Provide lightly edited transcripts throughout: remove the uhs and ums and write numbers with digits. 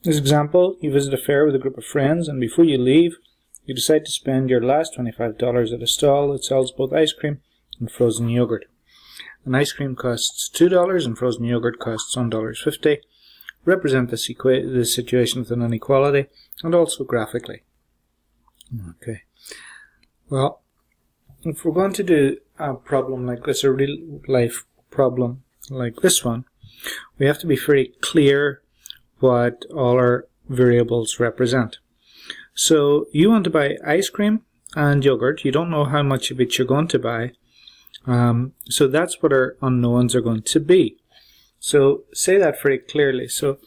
This example, you visit a fair with a group of friends, and before you leave, you decide to spend your last $25 at a stall that sells both ice cream and frozen yogurt. And ice cream costs $2 and frozen yogurt costs $1.50. Represent this situation with an inequality, and also graphically. Okay. Well, if we're going to do a problem like this, a real life problem like this one, we have to be very clear what all our variables represent. So you want to buy ice cream and yogurt. You don't know how much of each you're going to buy. So that's what our unknowns are going to be. So say that very clearly. So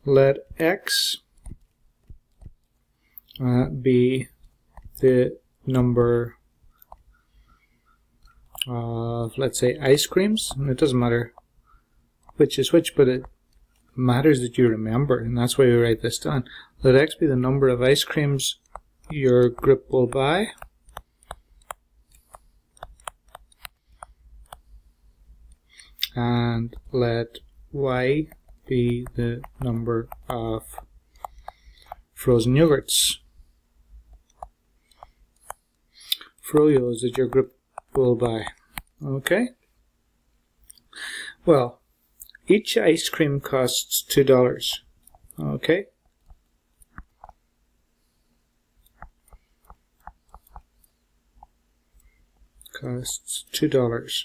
let x be the number of, let's say, ice creams. And it doesn't matter which is which, but it matters that you remember, and that's why we write this down. Let x be the number of ice creams your group will buy. And let y be the number of frozen yogurts, froyos, that your group will buy. Okay? Well, each ice cream costs $2. Okay? Costs $2.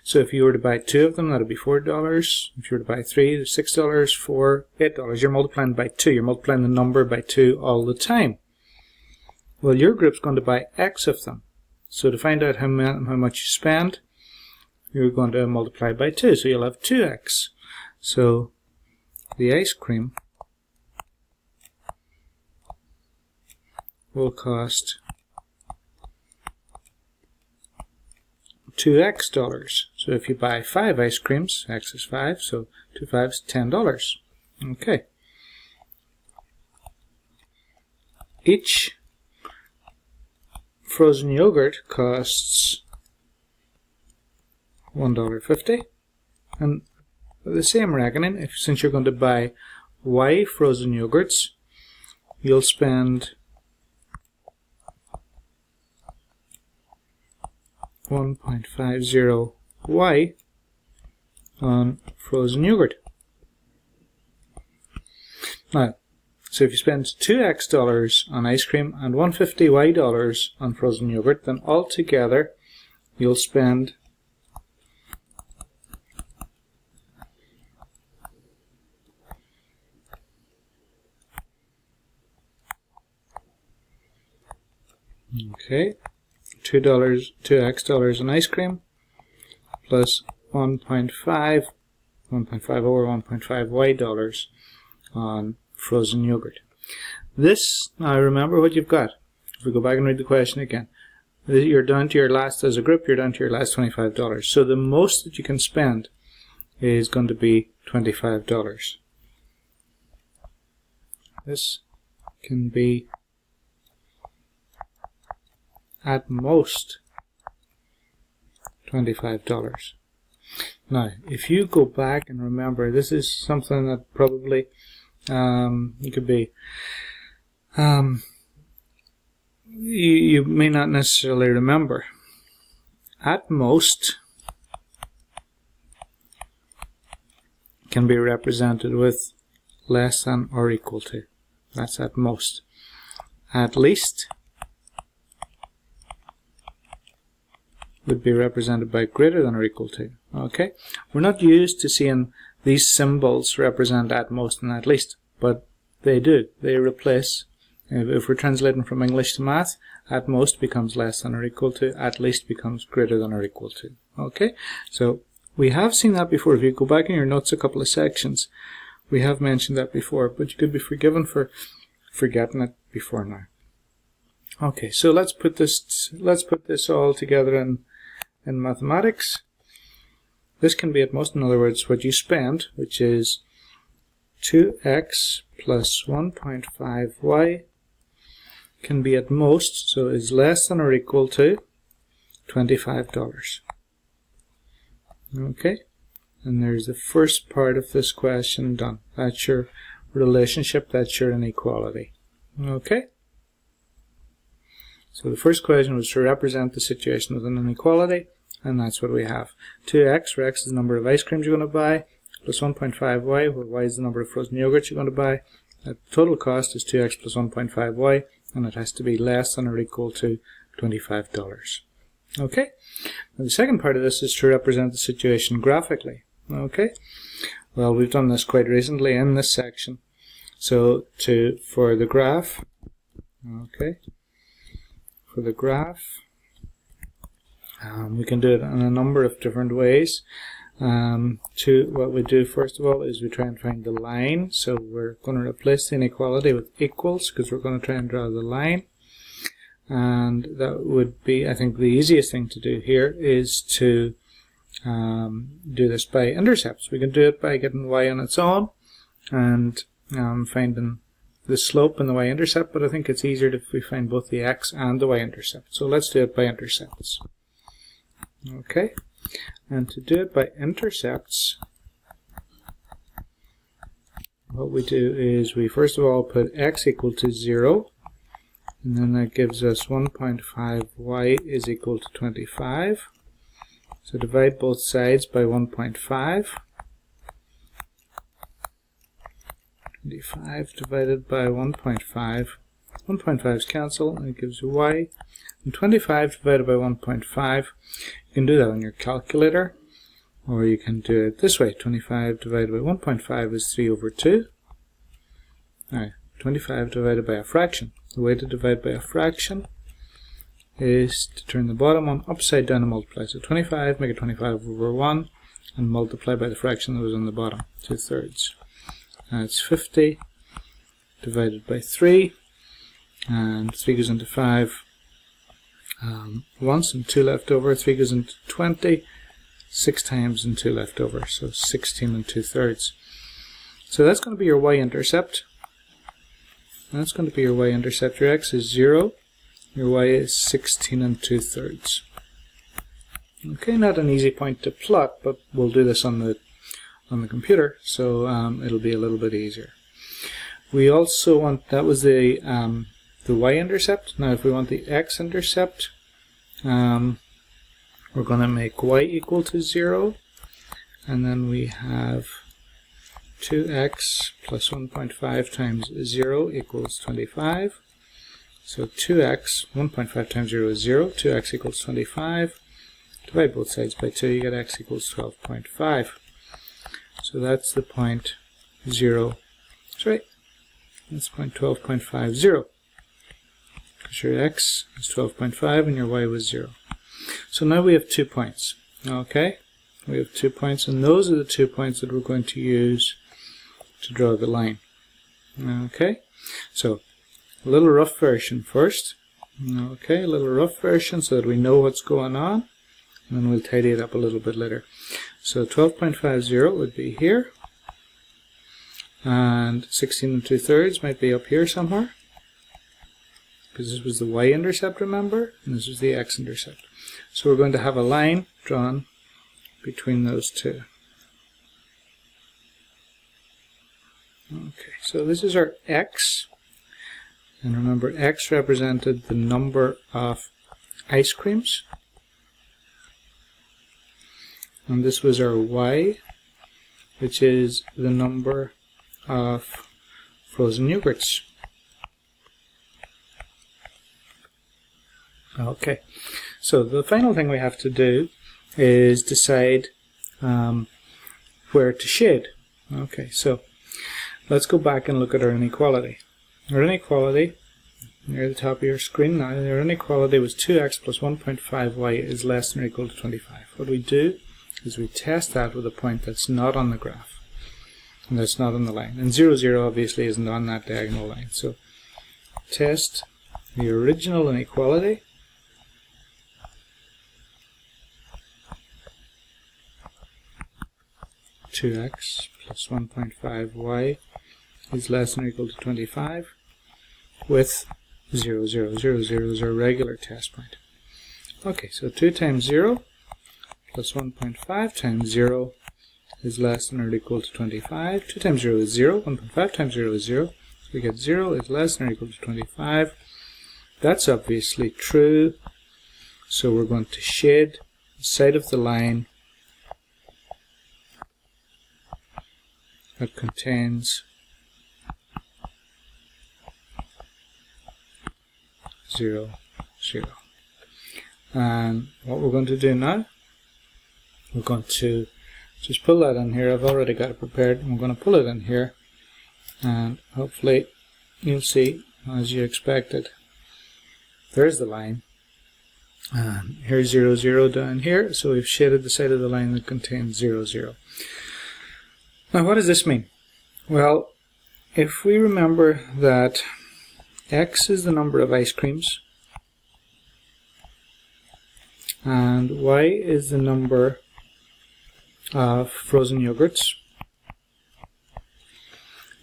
So if you were to buy 2 of them, that would be $4. If you were to buy 3, $6, $4, $8. You're multiplying by 2. You're multiplying the number by 2 all the time. Well, your group's going to buy X of them. So to find out how much you spend, you're going to multiply by 2. So you'll have 2x. So the ice cream will cost $2x. So if you buy 5 ice creams, x is 5, so 2 5s, $10. Okay. Each frozen yogurt costs $1.50, and the same reckoning, since you're going to buy y frozen yogurts, you'll spend $1.50y on frozen yogurt. Now, so if you spend $2x on ice cream and $150y on frozen yogurt, then altogether you'll spend $2x on ice cream plus 1.5 over 1.5y on frozen yogurt. This, now remember what you've got. If we go back and read the question again, you're down to your last, as a group, you're down to your last $25. So the most that you can spend is going to be $25. This can be at most $25. Now, if you go back and remember, this is something that probably you could be you may not necessarily remember. At most can be represented with less than or equal to. That's at most. At least would be represented by greater than or equal to. Okay? We're not used to seeing these symbols represent at most and at least, but they do. They replace, if we're translating from English to math, at most becomes less than or equal to, at least becomes greater than or equal to. Okay? So we have seen that before. If you go back in your notes a couple of sections, we have mentioned that before, but you could be forgiven for forgetting it before now. Okay, so let's put this all together in mathematics. This can be at most, in other words, what you spend, which is 2x plus 1.5y can be at most, so is less than or equal to $25. Okay, and there's the first part of this question done. That's your relationship, that's your inequality. Okay? So the first question was to represent the situation with an inequality, and that's what we have. 2x, where x is the number of ice creams you're going to buy, plus 1.5y, where y is the number of frozen yogurts you're going to buy. The total cost is 2x plus 1.5y, and it has to be less than or equal to $25. Okay? Now the second part of this is to represent the situation graphically. Okay? Well, we've done this quite recently in this section. So for the graph, okay, for the graph, we can do it in a number of different ways. What we do first of all is we try and find the line. So we're going to replace the inequality with equals because we're going to try and draw the line. And that would be, I think, the easiest thing to do here is to do this by intercepts. We can do it by getting y on its own and finding the slope and the y-intercept, but I think it's easier if we find both the x and the y-intercept. So let's do it by intercepts. Okay, and to do it by intercepts, what we do is we first of all put x equal to 0, and then that gives us 1.5y is equal to 25. So divide both sides by 1.5. 25 divided by 1.5. 1.5's cancel, and it gives you y. And 25 divided by 1.5, you can do that on your calculator, or you can do it this way. 25 divided by 1.5 is 3 over 2. Alright, 25 divided by a fraction. The way to divide by a fraction is to turn the bottom one upside down and multiply. So 25, make it 25 over 1, and multiply by the fraction that was on the bottom, 2/3. And it's 50 divided by 3, and 3 goes into 5 once, and 2 left over. 3 goes into 20, 6 times, and 2 left over, so 16 2/3. So that's going to be your y-intercept. That's going to be your y-intercept. Your x is 0, your y is 16 2/3. Okay, not an easy point to plot, but we'll do this on the computer, so it'll be a little bit easier. We also want, that was the y-intercept. Now if we want the x-intercept, we're going to make y equal to 0, and then we have 2x plus 1.5 times 0 equals 25. So 2x, 1.5 times 0 is 0, 2x equals 25. Divide both sides by 2, you get x equals 12.5. So that's the point 0. That's right. That's point 12.50. Because your x is 12.5 and your y was 0. So now we have 2 points. Okay? We have 2 points, and those are the 2 points that we're going to use to draw the line. Okay? So, a little rough version first. Okay, a little rough version so that we know what's going on, and then we'll tidy it up a little bit later. So 12.50 would be here, and 16 2/3 might be up here somewhere, because this was the y-intercept, remember, and this was the x-intercept. So we're going to have a line drawn between those two. Okay, so this is our x, and remember x represented the number of ice creams, and this was our y, which is the number of frozen yogurts. Okay, so the final thing we have to do is decide where to shade. Okay, so let's go back and look at our inequality. Our inequality, near the top of your screen now, our inequality was 2x plus 1.5y is less than or equal to 25. What we do is we test that with a point that's not on the graph, and that's not on the line. And 0, 0 obviously isn't on that diagonal line. So test the original inequality. (2x plus 1.5y is less than or equal to 25) with 0, 0, 0, 0 is our regular test point. Okay, so 2 times 0 plus 1.5 times 0 is less than or equal to 25. 2 times 0 is 0. 1.5 times 0 is 0. So we get 0 is less than or equal to 25. That's obviously true. So we're going to shade the side of the line that contains 0, 0. And what we're going to do now, we're going to just pull that in here. I've already got it prepared. I'm going to pull it in here, and hopefully you'll see as you expected. There's the line. And here's 0, 0 down here. So we've shaded the side of the line that contains 0, 0. Now what does this mean? Well, if we remember that X is the number of ice creams and Y is the number of frozen yogurts,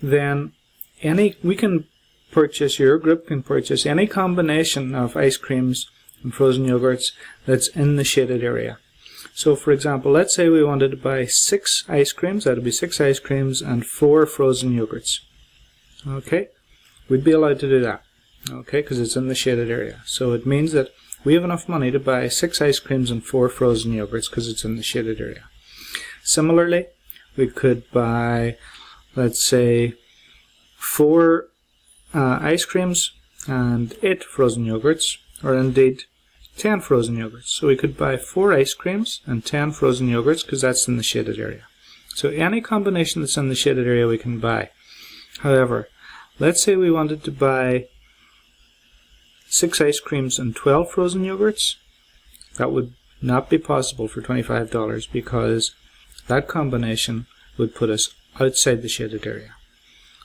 then we can purchase, your group can purchase any combination of ice creams and frozen yogurts that's in the shaded area. So for example, let's say we wanted to buy 6 ice creams. That would be 6 ice creams and 4 frozen yogurts. Okay, we'd be allowed to do that. Okay, because it's in the shaded area. So it means that we have enough money to buy 6 ice creams and 4 frozen yogurts because it's in the shaded area. Similarly, we could buy, let's say, 4 ice creams and 8 frozen yogurts, or indeed 10 frozen yogurts. So we could buy 4 ice creams and 10 frozen yogurts because that's in the shaded area. So any combination that's in the shaded area we can buy. However, let's say we wanted to buy 6 ice creams and 12 frozen yogurts. That would not be possible for $25 because that combination would put us outside the shaded area.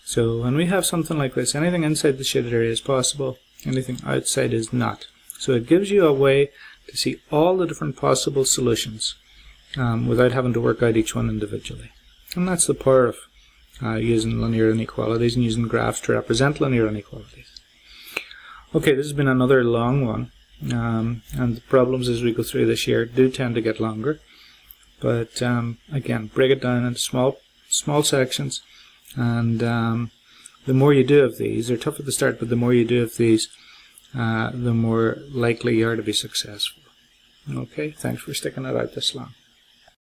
So when we have something like this, anything inside the shaded area is possible, anything outside is not. So it gives you a way to see all the different possible solutions without having to work out each one individually. And that's the power of using linear inequalities and using graphs to represent linear inequalities. Okay, this has been another long one, and the problems as we go through this year do tend to get longer. But again, break it down into small sections, and the more you do of these, they're tough at the start, but the more you do of these, the more likely you are to be successful. Okay, thanks for sticking it out this long.